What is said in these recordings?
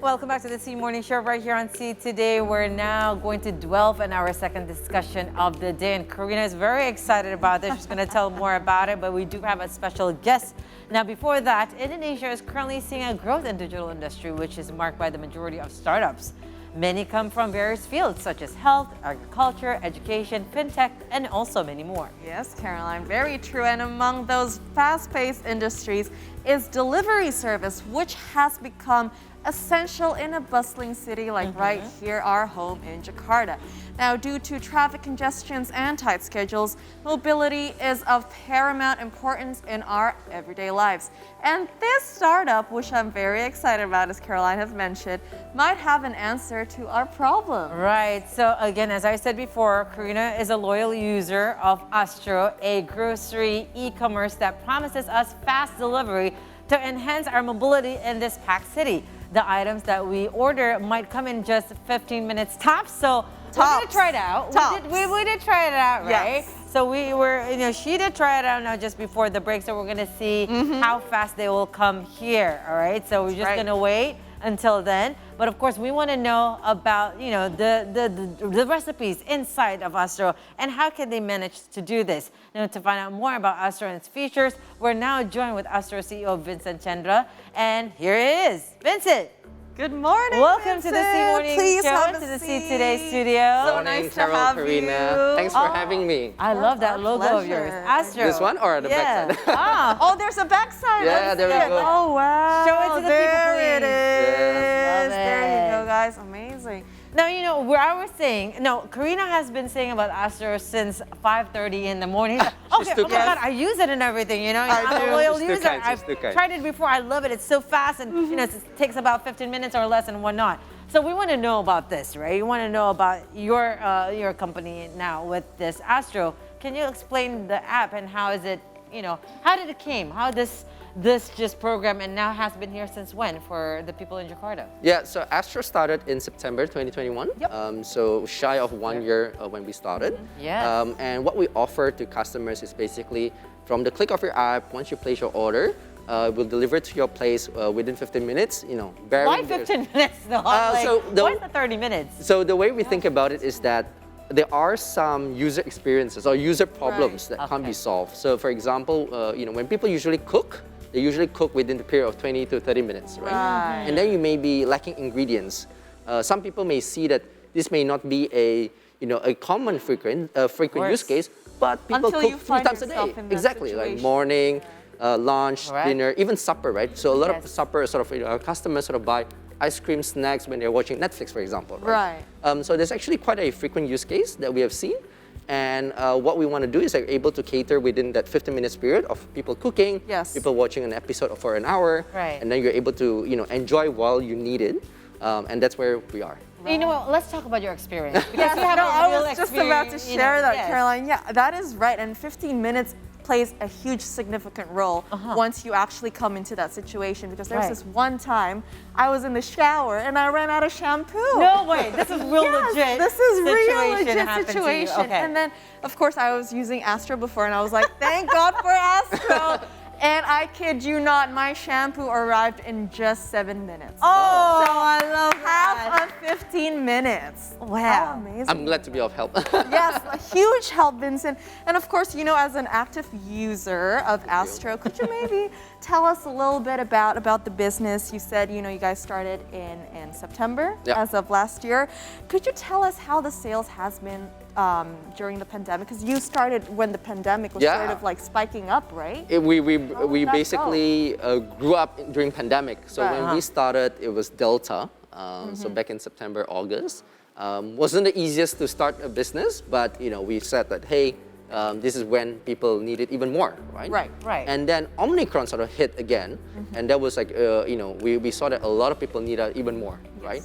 Welcome back to the C Morning Show right here on C. Today, we're now going to delve in our second discussion of the day. And Karina is very excited about this. She's going to tell more about it, but we do have a special guest. Now, before that, Indonesia is currently seeing a growth in the digital industry, which is marked by the majority of startups. Many come from various fields such as health, agriculture, education, fintech, and also many more. Yes, Caroline, very true. And among those fast-paced industries is delivery service, which has become essential in a bustling city like right here, our home in Jakarta. Now, due to traffic congestions and tight schedules, mobility is of paramount importance in our everyday lives. And this startup, which I'm very excited about, as Caroline has mentioned, might have an answer to our problem. Right. So again, as I said before, Karina is a loyal user of Astro, a grocery e-commerce that promises us fast delivery to enhance our mobility in this packed city. The items that we order might come in just 15 minutes tops. So we're going to try it out. We did try it out, right? Yes. So we were, she did try it out now just before the break. So we're going to see how fast they will come here. All right. So we're just going to wait until then. But of course, we want to know about, the recipes inside of Astro and how can they manage to do this. Now, to find out more about Astro and its features, we're now joined with Astro CEO Vincent Tjendra. And here it is. Vincent. Good morning, Welcome Vincent. to the C Morning Show, to the C Today studio. So nice to have Karina. you. Thanks for having me. I love that logo of yours. Astro. This one or the backside? Oh, there's a backside. Yeah, there we go. Oh, wow. Show it to the people, please. There it is. Love There you it. go, guys. Amazing. Now, where I was saying, Karina has been saying about Astro since 5:30 in the morning. Okay, oh my God, I use it and everything, I'm a loyal She's too user. kind, she's I've too kind. tried it before. I love it. It's so fast and, it takes about 15 minutes or less and whatnot. So we want to know about this, right? You want to know about your company now with this Astro. Can you explain the app and how is it, how did it came? How this just program and now has been here since when for the people in Jakarta? Yeah, so Astro started in September 2021. Yep. So shy of 1 year when we started. Yes. And what we offer to customers is basically from the click of your app, once you place your order, we'll deliver to your place within 15 minutes. Why 15 minutes though? Why is the 30 minutes? So the way we think about it is that there are some user experiences or user problems that can't be solved. So for example, when people usually cook, they usually cook within the period of 20 to 30 minutes, right? And then you may be lacking ingredients. Some people may see that this may not be a common frequent use case, but people cook 3 times a day. Exactly, like morning, lunch, dinner, even supper, right? So a lot of supper our customers buy ice cream, snacks when they're watching Netflix, for example. Right. So there's actually quite a frequent use case that we have seen. And what we want to do is able to cater within that 15 minutes period of people cooking, people watching an episode for an hour, and then you're able to enjoy while you need it, and that's where we are. You know what? Let's talk about your experience because you have a real I was just about to share that, Caroline. Yeah, that is right. And 15 minutes plays a huge significant role once you actually come into that situation, because there's this one time I was in the shower and I ran out of shampoo. No way, this is real legit. This is real legit situation. situation. Okay. And then, of course, I was using Astro before and I was like, thank God for Astro. And I kid you not, my shampoo arrived in just 7 minutes. Oh, so I love that. Half of 15 minutes. Wow. How amazing. I'm glad to be of help. Yes, a huge help, Vincent. And of course, as an active user of Astro, could you maybe tell us a little bit about the business? You said, you guys started in September as of last year. Could you tell us how the sales has been during the pandemic? Because you started when the pandemic was sort of like spiking up, right? We basically grew up during pandemic. So when we started, it was Delta. So back in September, August. Wasn't the easiest to start a business, but we said that, hey, this is when people need it even more, right? Right. And then Omicron sort of hit again, and that was like, we saw that a lot of people need it even more, right?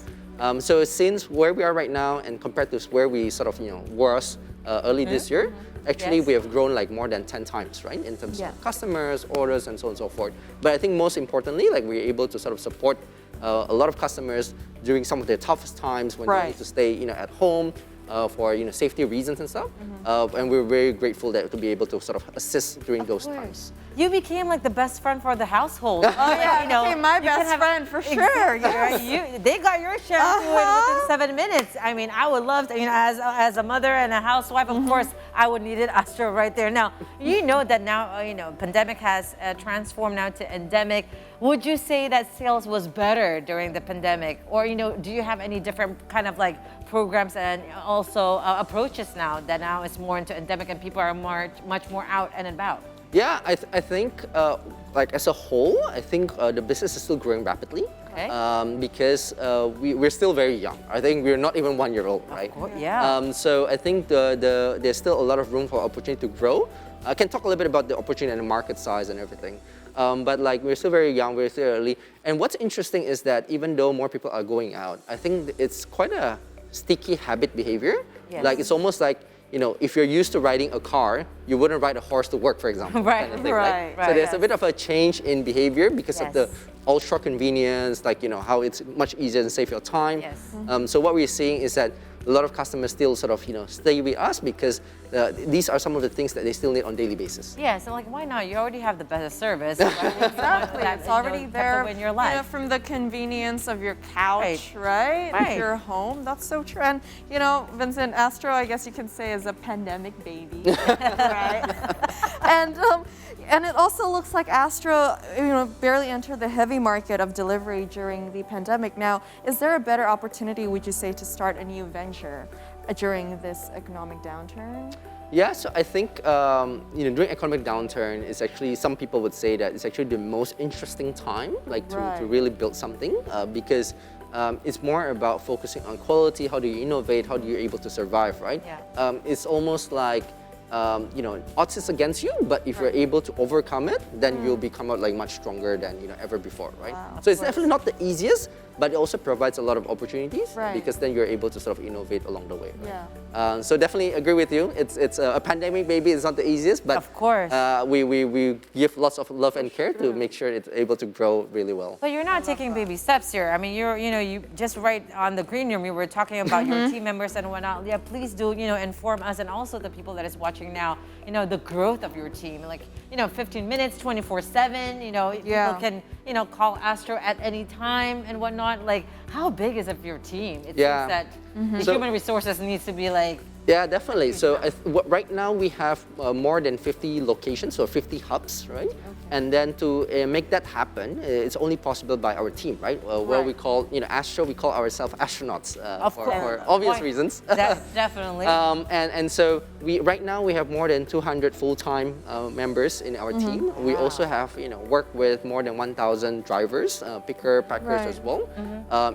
So since where we are right now and compared to where we was early this year, actually we have grown like more than 10 times, right? In terms of customers, orders, and so on and so forth. But I think most importantly, we're able to support a lot of customers during some of their toughest times when they need to stay, at home, for safety reasons and stuff. And we're very grateful that to be able to sort of assist during those times. You became like the best friend for the household. Oh yeah, became my best friend for sure. Exactly. They got your shampoo within 7 minutes. I mean, I would love to, as a mother and a housewife, of course, I would need it Astro right there. Now, you know that now, pandemic has transformed now to endemic. Would you say that sales was better during the pandemic? Or, do you have any different kind of like programs and also approaches now that now it's more into endemic and people are much more out and about? Yeah, I think like as a whole, I think the business is still growing rapidly. Okay. Because we're still very young. I think we're not even 1 year old, right? Yeah. So I think there's still a lot of room for opportunity to grow. I can talk a little bit about the opportunity and the market size and everything. But like we're still very young, we're still early. And what's interesting is that even though more people are going out, I think it's quite a sticky habit behavior. Yes. Like it's almost like, if you're used to riding a car, you wouldn't ride a horse to work, for example. Right, kind of thing, right. So there's a bit of a change in behavior because of the ultra convenience, like how it's much easier to save your time. Yes. So what we're seeing is that a lot of customers still sort of stay with us because these are some of the things that they still need on a daily basis. Yeah, so like why not? You already have the best service. Right? Exactly, it's already there. In your life. From the convenience of your couch, right? Right. Your home. That's so true. And Vincent, Astro, I guess you can say, is a pandemic baby, right? And it also looks like Astro, barely entered the heavy market of delivery during the pandemic. Now, is there a better opportunity, would you say, to start a new venture during this economic downturn? Yeah, so I think during economic downturn, it's actually some people would say that it's actually the most interesting time, like to really build something because it's more about focusing on quality. How do you innovate? How do you able to survive, right? Yeah. It's almost like odds is against you, but if you're able to overcome it, then you'll become out like much stronger than ever before, right? Wow, so it's definitely not the easiest, but it also provides a lot of opportunities Right. because then you're able to sort of innovate along the way. Right? Yeah. So definitely agree with you. It's a pandemic, maybe it's not the easiest, but Of course. we give lots of love and care to make sure it's able to grow really well. But you're not taking baby steps here. I mean, you just right on the green room, you were talking about your team members and whatnot. Yeah, please do, inform us and also the people that is watching now, the growth of your team. Like, 15 minutes, 24/7, people can, call Astro at any time and whatnot. Like, how big is it for your team? It seems that the human resources needs to be like, yeah, definitely. So right now we have more than 50 locations, so 50 hubs, right? And then to make that happen, it's only possible by our team, right? Where we call, Astro, we call ourselves astronauts for obvious reasons. Definitely. And so right now we have more than 200 full-time members in our team. We also have, work with more than 1,000 drivers, picker, packers as well.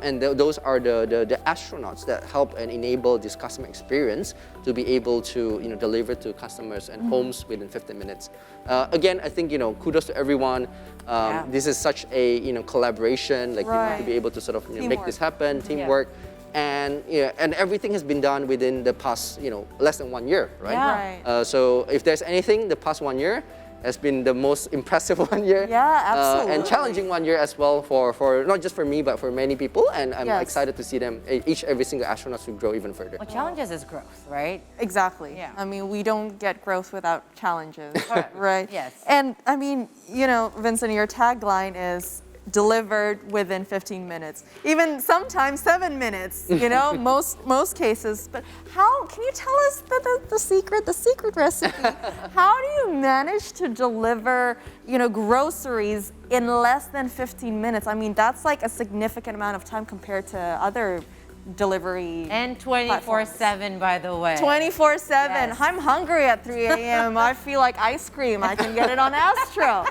And those are the astronauts that help and enable this customer experience to be able to deliver to customers and homes within 15 minutes. Again, I think kudos to everyone. This is such a collaboration, like to be able to sort of make this happen, teamwork. And everything has been done within the past less than 1 year, right? Yeah. So if there's anything, the past 1 year has been the most impressive 1 year. Yeah, absolutely. And challenging 1 year as well for not just for me, but for many people. And I'm excited to see them, every single astronaut to grow even further. What challenges is growth, right? Exactly. Yeah. I mean, we don't get growth without challenges, right? Yes. And I mean, Vincent, your tagline is delivered within 15 minutes, even sometimes 7 minutes, most cases. But how, can you tell us the secret recipe? How do you manage to deliver, groceries in less than 15 minutes? I mean, that's like a significant amount of time compared to other delivery and 24/7, by the way. 24/7. Yes. I'm hungry at 3 a.m. I feel like ice cream. I can get it on Astro.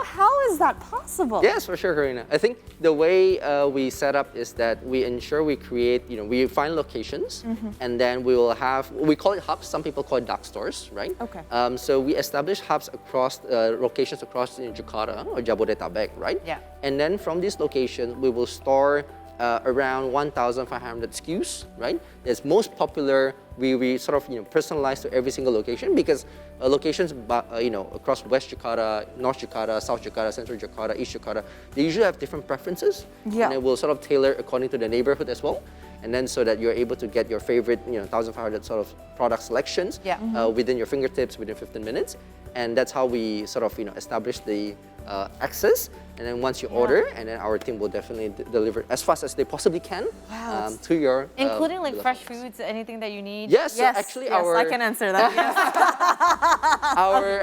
How is that possible? Yes, for sure, Karina. I think the way we set up is that we ensure we create, we find locations, and then we will have, we call it hubs. Some people call it dark stores, right? Okay. So we establish hubs across locations across Jakarta or Jabodetabek, right? Yeah. And then from these locations, we will store around 1,500 SKUs, right? It's most popular. We sort of personalize to every single location because locations across West Jakarta, North Jakarta, South Jakarta, Central Jakarta, East Jakarta, they usually have different preferences. Yeah. And it will sort of tailor according to the neighborhood as well. and then so that you're able to get your favorite 1,500 sort of product selections within your fingertips within 15 minutes. And that's how we sort of establish the access. And then once you order, and then our team will definitely deliver as fast as they possibly can to your including like fresh foods, anything that you need. Yes, so actually I can answer that. Yes.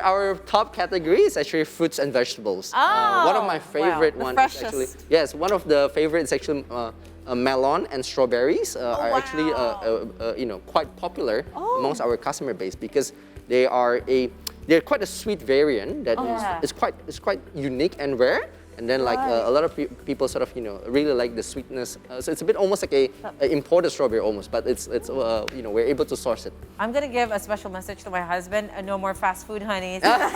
our top category is actually fruits and vegetables. One of my favorite ones is actually one of the favorites is actually melon and strawberries are actually quite popular amongst our customer base because they're quite a sweet variant that is quite unique and rare. And then like a lot of people sort of really like the sweetness. So it's a bit almost like a imported strawberry almost, but it's we're able to source it. I'm gonna give a special message to my husband. No more fast food, honey. So we're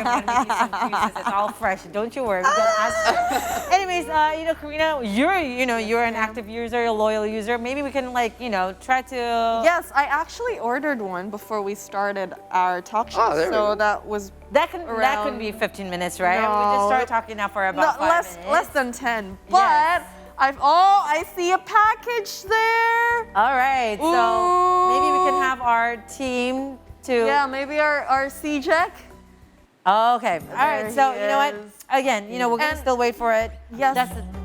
gonna make you some juices. It's all fresh. Don't you worry. We got Astro. Anyways, Karina, you're an active user, a loyal user. Maybe we can try to. Yes, I actually ordered one before we started our talk show. So that was. That could be 15 minutes, right? No. We just started talking now for about 5 minutes. Less than 10. But I see a package there. All right, so maybe we can have our team to. Yeah, maybe our CJEC. Okay. All right. So you know what? Again, we're gonna still wait for it. Yes.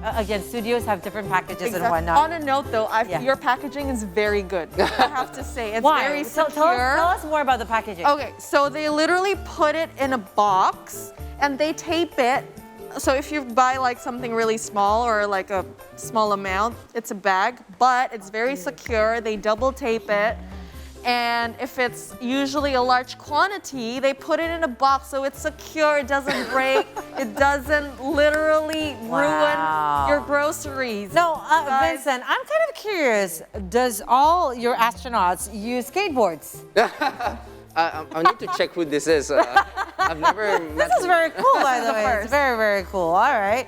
Again, studios have different packages and whatnot. On a note, though, your packaging is very good. I have to say, it's very secure. Tell us more about the packaging. Okay, so they literally put it in a box and they tape it. So if you buy like something really small or like a small amount, it's a bag, but it's very secure. They double tape it. And if it's usually a large quantity, they put it in a box so it's secure, it doesn't break, it doesn't literally ruin your groceries. No, Vincent, I'm kind of curious. Does all your astronauts use skateboards? I need to check who this is. I've never met This is very cool, by the way. It's very, very cool. All right.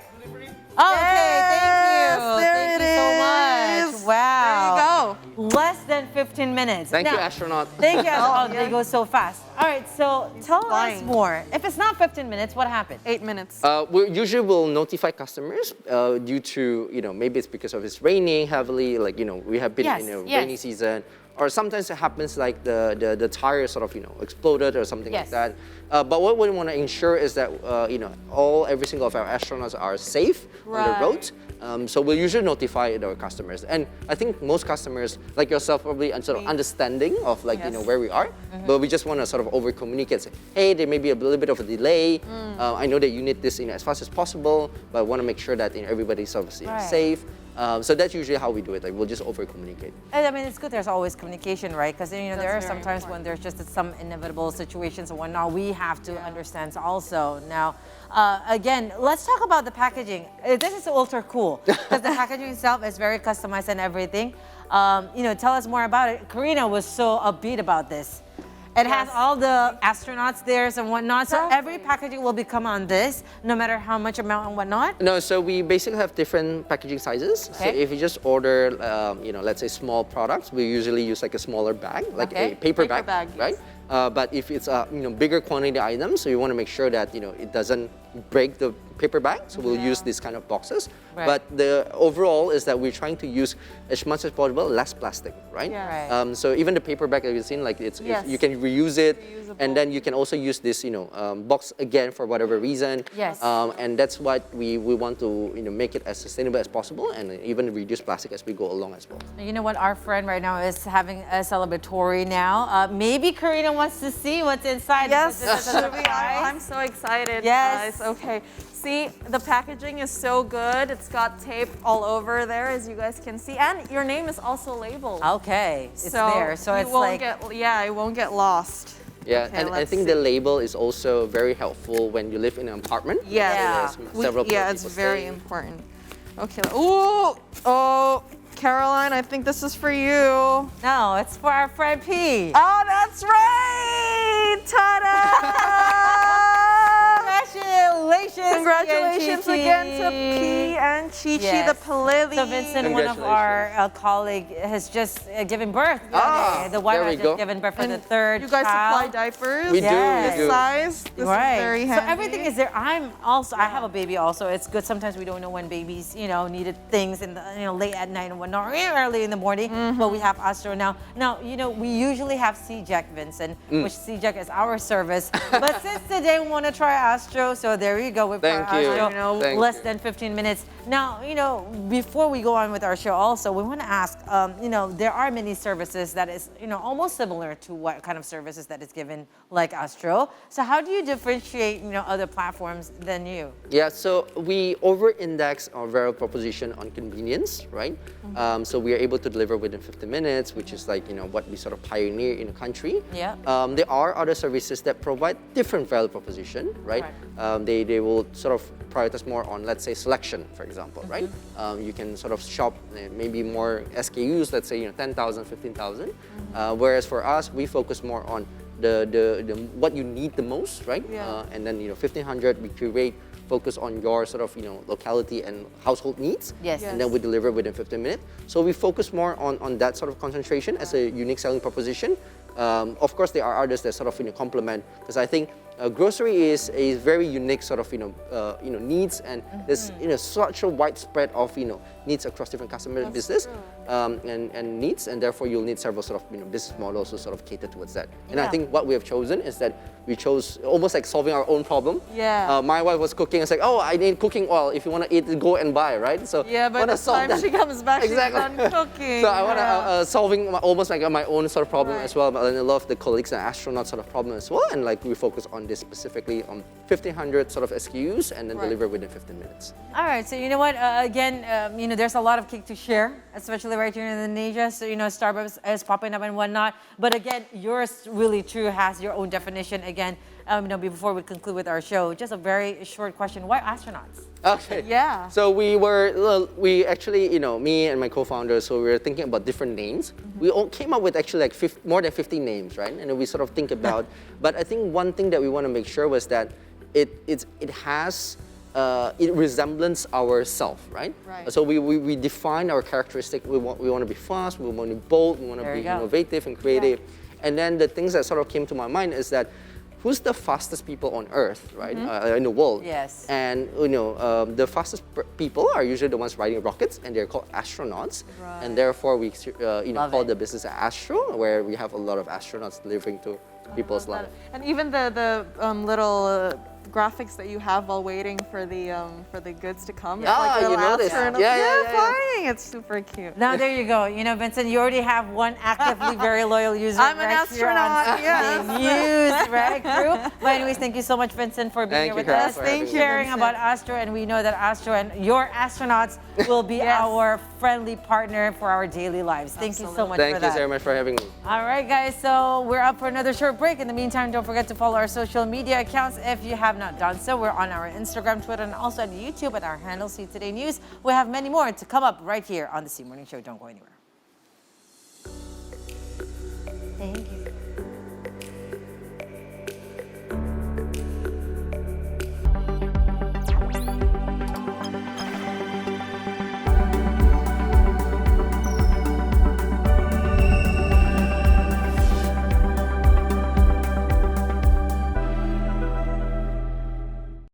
Okay, thank you. Thank you so much. Wow. There you go. Less than 15 minutes. Thank you, astronaut. Thank you. They go so fast. All right, so tell us more. If it's not 15 minutes, what happened? 8 minutes. We usually will notify customers due to, maybe it's because of it's raining heavily, like, we have been in a rainy season. Or sometimes it happens like the tire sort of exploded or something like that. But what we want to ensure is that every single of our astronauts are safe on the road. So we'll usually notify our customers, and I think most customers like yourself probably are sort of understanding of like where we are. But we just want to sort of over communicate. Say, hey, there may be a little bit of a delay. I know that you need this as fast as possible, but I want to make sure that everybody's obviously safe. So that's usually how we do it. Like we'll just over communicate. And I mean, it's good. There's always communication, right? Because there are sometimes when there's just some inevitable situations and whatnot, we have to understand also. Now, again, let's talk about the packaging. This is ultra cool because the packaging itself is very customized and everything. Tell us more about it. Karina was so upbeat about this. It has all the astronauts there and whatnot. So every packaging will become on this, no matter how much amount and whatnot? No, so we basically have different packaging sizes. Okay. So if you just order, let's say small products, we usually use like a smaller bag, like a paper bag, right? But if it's bigger quantity items, so you want to make sure that it doesn't break the paper bag, so we'll use these kind of boxes. Right. But the overall is that we're trying to use as much as possible less plastic, right? Yeah. Right. So even the paper bag that you've seen, like if you can reuse it, and then you can also use this box again for whatever reason. Yes. And that's what we want to make it as sustainable as possible, and even reduce plastic as we go along as well. You know what? Our friend right now is having a celebratory now. Maybe Karina wants to see what's inside. Yes, I'm so excited. Yes. Guys. Okay. See, the packaging is so good. It's got tape all over there, as you guys can see, and your name is also labeled. Okay, it's there, so it's like it won't get lost. Yeah, okay, and I think the label is also very helpful when you live in an apartment. Yeah, it's very important. Okay. Oh, Caroline, I think this is for you. No, it's for our friend P. Oh, that's right! Ta-da! Congratulations again to P and Chi Chi, Yes. the Palili. So Vincent, one of our colleague, has just given birth. The wife there we has just go. given birth for the And third you guys child. supply diapers? We do, Yes. we do. This size? This Right. is very So handy. everything is there. I have a baby also. It's good. Sometimes we don't know when babies, needed things in the, late at night and whatnot, or early in the morning. But we have Astro now. Now, we usually have CJack, Vincent, which CJack is our service. But since today we want to try Astro, so there you go. We've Thank tried you. Astro, Thank less you. than 15 minutes. Now, before we go on with our show also, we want to ask, there are many services that is, almost similar to what kind of services that is given like Astro. So how do you differentiate, other platforms than you? Yeah, so we over-index our value proposition on convenience, right? So we are able to deliver within 50 minutes, which is like, what we sort of pioneer in the country. Yeah. There are other services that provide different value proposition, right? They will sort of prioritize more on, let's say, selection, for example, right? You can sort of shop maybe more SKUs, let's say, 10,000, 15,000. Whereas for us, we focus more on the what you need the most, right? Yeah. And then 1,500 we curate, focus on your sort of locality and household needs. Yes. And then we deliver within 15 minutes. So we focus more on that sort of concentration as a unique selling proposition. Of course, there are others that sort of complement, because I think grocery is a very unique sort of needs, and there's such a widespread of needs across different customer business and needs, and therefore you'll need several sort of business models to sort of cater towards that. And I think what we have chosen is that we chose almost like solving our own problem. Yeah. My wife was cooking. I was like, oh, I need cooking oil. If you want to eat, go and buy, right? So Yeah, but wanna by the solve time that. she comes back, Exactly. she's done cooking. So I want to Yeah. solving almost like my own sort of problem Right. as well, but a lot of the colleagues and astronauts sort of problem as well, and like we focus on this specifically on 1,500 sort of SKUs and then Right. deliver within 15 minutes. All right, so you know what? Again, there's a lot of cake to share, especially right here in Indonesia. So Starbucks is popping up and whatnot. But again, yours really true has your own definition. Again, before we conclude with our show, just a very short question: why astronauts? Okay. Yeah. So we actually, me and my co-founders, so we were thinking about different names. We all came up with actually like more than 50 names, right? And then we sort of think about, but I think one thing that we want to make sure was that it has resemblance ourselves, right? Right. So we define our characteristic. We want to be fast. We want to be bold. We want to There be you go. innovative and creative. And then the things that sort of came to my mind is that who's the fastest people on Earth, right? In the world. Yes. And the fastest people are usually the ones riding rockets, and they're called astronauts. Right. And therefore we Love call it. the business Astro, where we have a lot of astronauts delivering to people's lives. And even the little graphics that you have while waiting for the goods to come. It's Ah, like you little noticed. astronauts. Yeah. flying. It's super cute. Now there you go. Vincent, you already have one actively very loyal user. I'm an right here on astronaut, the yes. news, right, crew? But anyways, thank you so much, Vincent, for being Thank here you, with Karen, us. for having Thank me. you, Sharing Vincent. about Astro, and we know that Astro and your astronauts will be Yes. our friendly partner for our daily lives. Thank you so much Thank for you that. very much for having me. All right, guys, so we're up for another short break. In the meantime, don't forget to follow our social media accounts if you have not done so. We're on our Instagram, Twitter, and also on YouTube at our handle, See Today News. We have many more to come up right here on the C Morning Show. Don't go anywhere. Thank you.